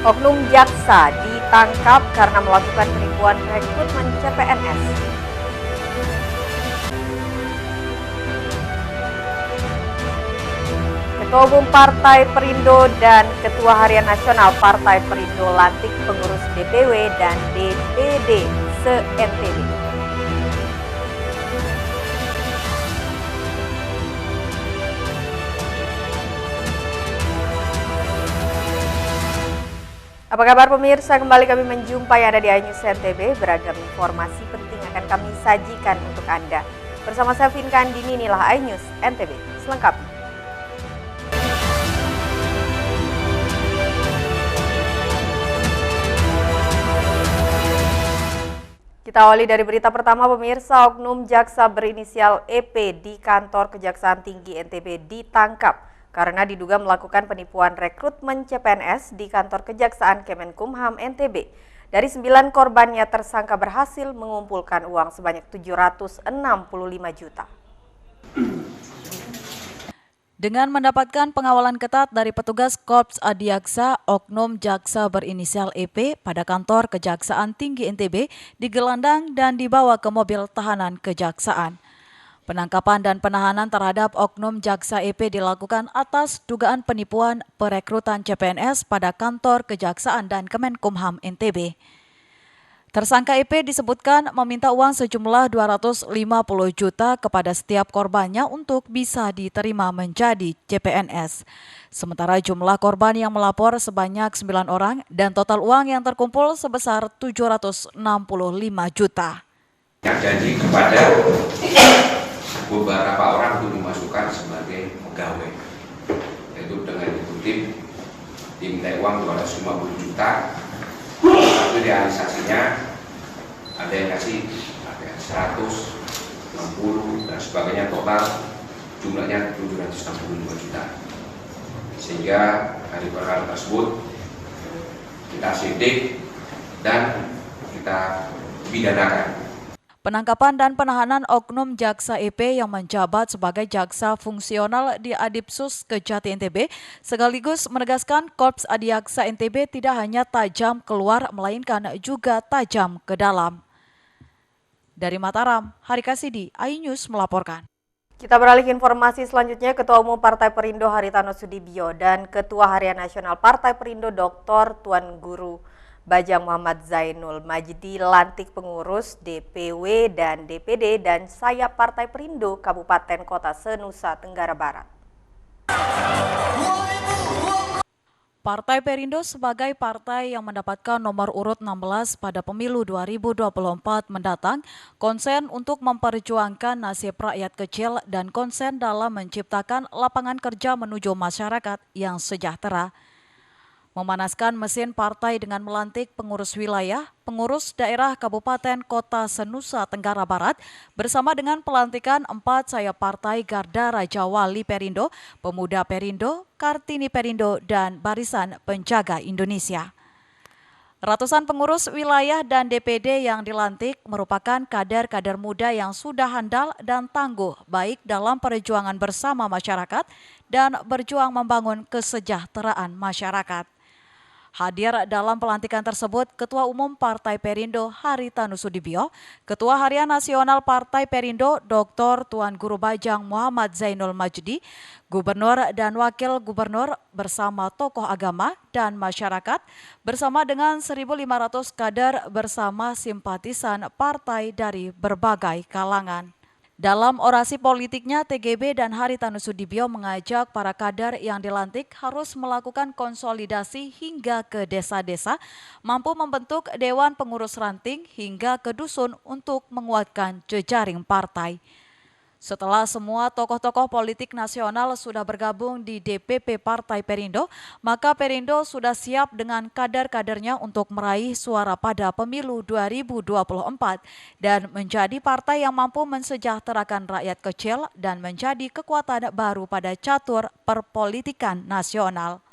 Oknum jaksa ditangkap karena melakukan penipuan rekrutmen CPNS. Ketua Umum Partai Perindo dan Ketua Harian Nasional Partai Perindo lantik pengurus DPW dan DPD se-NTB. Apa kabar pemirsa? Kembali kami menjumpai Anda di iNews NTB. Beragam informasi penting akan kami sajikan untuk Anda. Bersama saya Vinka Andini, inilah iNews NTB selengkapnya. Kita awali dari berita pertama pemirsa. Oknum jaksa berinisial EP di kantor Kejaksaan Tinggi NTB ditangkap karena diduga melakukan penipuan rekrutmen CPNS di kantor Kejaksaan Kemenkumham NTB. Dari 9 korbannya, tersangka berhasil mengumpulkan uang sebanyak 765 juta. Dengan mendapatkan pengawalan ketat dari petugas Korps Adiaksa, oknum jaksa berinisial EP pada kantor Kejaksaan Tinggi NTB digelandang dan dibawa ke mobil tahanan kejaksaan. Penangkapan dan penahanan terhadap oknum jaksa EP dilakukan atas dugaan penipuan perekrutan CPNS pada kantor Kejaksaan dan Kemenkumham NTB. Tersangka EP disebutkan meminta uang sejumlah 250 juta kepada setiap korbannya untuk bisa diterima menjadi CPNS. Sementara jumlah korban yang melapor sebanyak 9 orang dan total uang yang terkumpul sebesar 765 juta. Yang janji kepada beberapa orang untuk dimasukkan sebagai pegawai, yaitu dengan dikutip diminta uang 250 juta, tapi realisasinya ada yang kasih 160 dan sebagainya, total jumlahnya 765 juta. Sehingga dari perkara tersebut kita sidik dan kita pidanakan. Penangkapan dan penahanan oknum jaksa EP yang menjabat sebagai jaksa fungsional di Adipsus Kejati NTB sekaligus menegaskan Korps Adiaksa NTB tidak hanya tajam keluar melainkan juga tajam ke dalam. Dari Mataram, Hari Kasidi, iNews melaporkan. Kita beralih ke informasi selanjutnya. Ketua Umum Partai Perindo Haritano Sudibyo dan Ketua Harian Nasional Partai Perindo Dr. Tuan Guru Bajang Muhammad Zainul Majdi lantik pengurus DPW dan DPD dan sayap Partai Perindo Kabupaten Kota se-Nusa Tenggara Barat. Partai Perindo sebagai partai yang mendapatkan nomor urut 16 pada pemilu 2024 mendatang, konsen untuk memperjuangkan nasib rakyat kecil dan konsen dalam menciptakan lapangan kerja menuju masyarakat yang sejahtera. Memanaskan mesin partai dengan melantik pengurus wilayah, pengurus daerah Kabupaten Kota se-Nusa Tenggara Barat bersama dengan pelantikan 4 sayap partai Garda Raja Wali Perindo, Pemuda Perindo, Kartini Perindo, dan Barisan Penjaga Indonesia. Ratusan pengurus wilayah dan DPD yang dilantik merupakan kader-kader muda yang sudah handal dan tangguh baik dalam perjuangan bersama masyarakat dan berjuang membangun kesejahteraan masyarakat. Hadir dalam pelantikan tersebut Ketua Umum Partai Perindo Haritano Sudibyo, Ketua Harian Nasional Partai Perindo Dr. Tuan Guru Bajang Muhammad Zainul Majdi, Gubernur dan Wakil Gubernur bersama tokoh agama dan masyarakat bersama dengan 1.500 kader bersama simpatisan partai dari berbagai kalangan. Dalam orasi politiknya, TGB dan Haritano Sudibyo mengajak para kader yang dilantik harus melakukan konsolidasi hingga ke desa-desa, mampu membentuk Dewan Pengurus Ranting hingga ke dusun untuk menguatkan jejaring partai. Setelah semua tokoh-tokoh politik nasional sudah bergabung di DPP Partai Perindo, maka Perindo sudah siap dengan kader-kadernya untuk meraih suara pada pemilu 2024 dan menjadi partai yang mampu mensejahterakan rakyat kecil dan menjadi kekuatan baru pada catur perpolitikan nasional.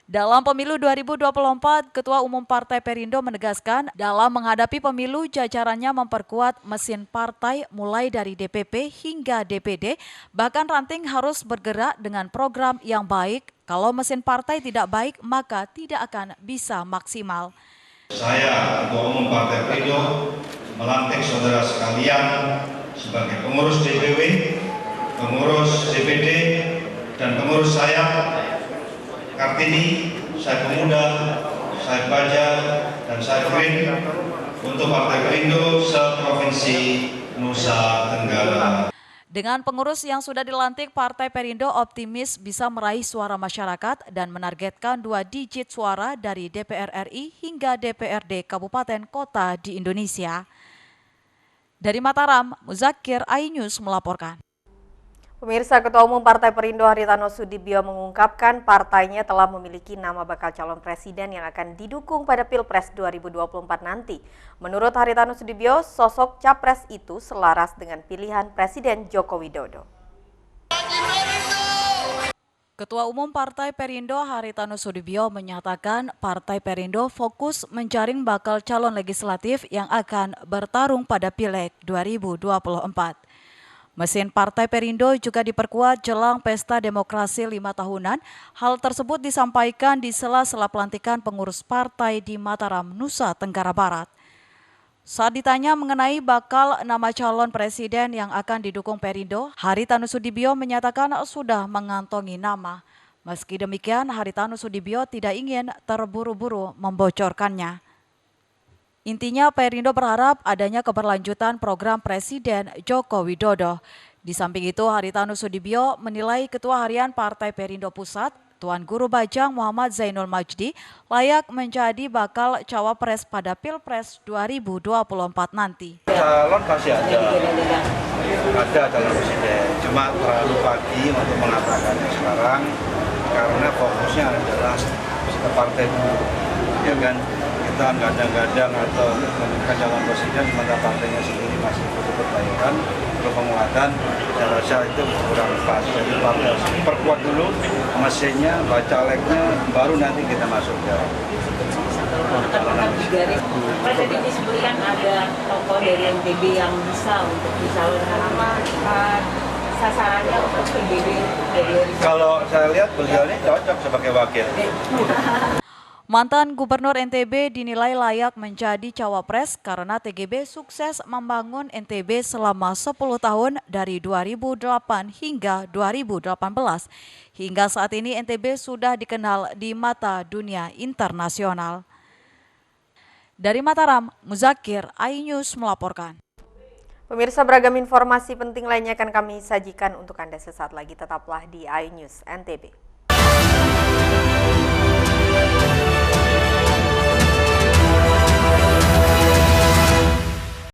Dalam pemilu 2024, Ketua Umum Partai Perindo menegaskan dalam menghadapi pemilu jajarannya memperkuat mesin partai mulai dari DPP hingga DPD, bahkan ranting harus bergerak dengan program yang baik, Kalau mesin partai tidak baik, maka tidak akan bisa maksimal. Saya, Ketua Umum Partai Perindo, melantik saudara sekalian sebagai pengurus DPW, pengurus DPD, dan pengurus saya, Kartini, saya Pemuda, saya Baja, dan saya Green untuk Partai Perindo se-Provinsi Nusa Tenggara. Dengan pengurus yang sudah dilantik, Partai Perindo optimis bisa meraih suara masyarakat dan menargetkan 2 digit suara dari DPR RI hingga DPRD Kabupaten Kota di Indonesia. Dari Mataram, Muzakir, iNews melaporkan. Pemirsa, Ketua Umum Partai Perindo Haritano Sudibyo mengungkapkan partainya telah memiliki nama bakal calon presiden yang akan didukung pada Pilpres 2024 nanti. Menurut Haritano Sudibyo, sosok capres itu selaras dengan pilihan Presiden Joko Widodo. Ketua Umum Partai Perindo Haritano Sudibyo menyatakan Partai Perindo fokus menjaring bakal calon legislatif yang akan bertarung pada Pileg 2024. Mesin Partai Perindo juga diperkuat jelang Pesta Demokrasi 5 tahunan. Hal tersebut disampaikan di sela-sela pelantikan pengurus partai di Mataram, Nusa Tenggara Barat. Saat ditanya mengenai bakal nama calon presiden yang akan didukung Perindo, Haritano Sudibyo menyatakan sudah mengantongi nama. Meski demikian, Haritano Sudibyo tidak ingin terburu-buru membocorkannya. Intinya, Perindo berharap adanya keberlanjutan program Presiden Joko Widodo. Di samping itu, Haritano Sudibyo menilai Ketua Harian Partai Perindo Pusat, Tuan Guru Bajang Muhammad Zainul Majdi, layak menjadi bakal cawapres pada Pilpres 2024 nanti. Calon pasti ada calon presiden, cuma terlalu pagi untuk mengatakannya sekarang karena fokusnya adalah ke partai dulu, ya kan? Kita gadang-gadang atau menentukan calon presiden sementara partainya sendiri masih butuh perbaikan, perlu penguatan. Saya rasa itu kurang pas. Jadi partai harus perkuat dulu mesinnya, calegnya, baru nanti kita masuk ke tadi disebutkan ada tokoh dari NTB yang bisa untuk dicalonkan, apa sasarannya untuk NTB dari. Kalau saya lihat beliau ini cocok sebagai wakil. Mantan Gubernur NTB dinilai layak menjadi cawapres karena TGB sukses membangun NTB selama 10 tahun dari 2008 hingga 2018. Hingga saat ini NTB sudah dikenal di mata dunia internasional. Dari Mataram, Muzakir, iNews melaporkan. Pemirsa, beragam informasi penting lainnya akan kami sajikan untuk Anda sesaat lagi. Tetaplah di iNews NTB.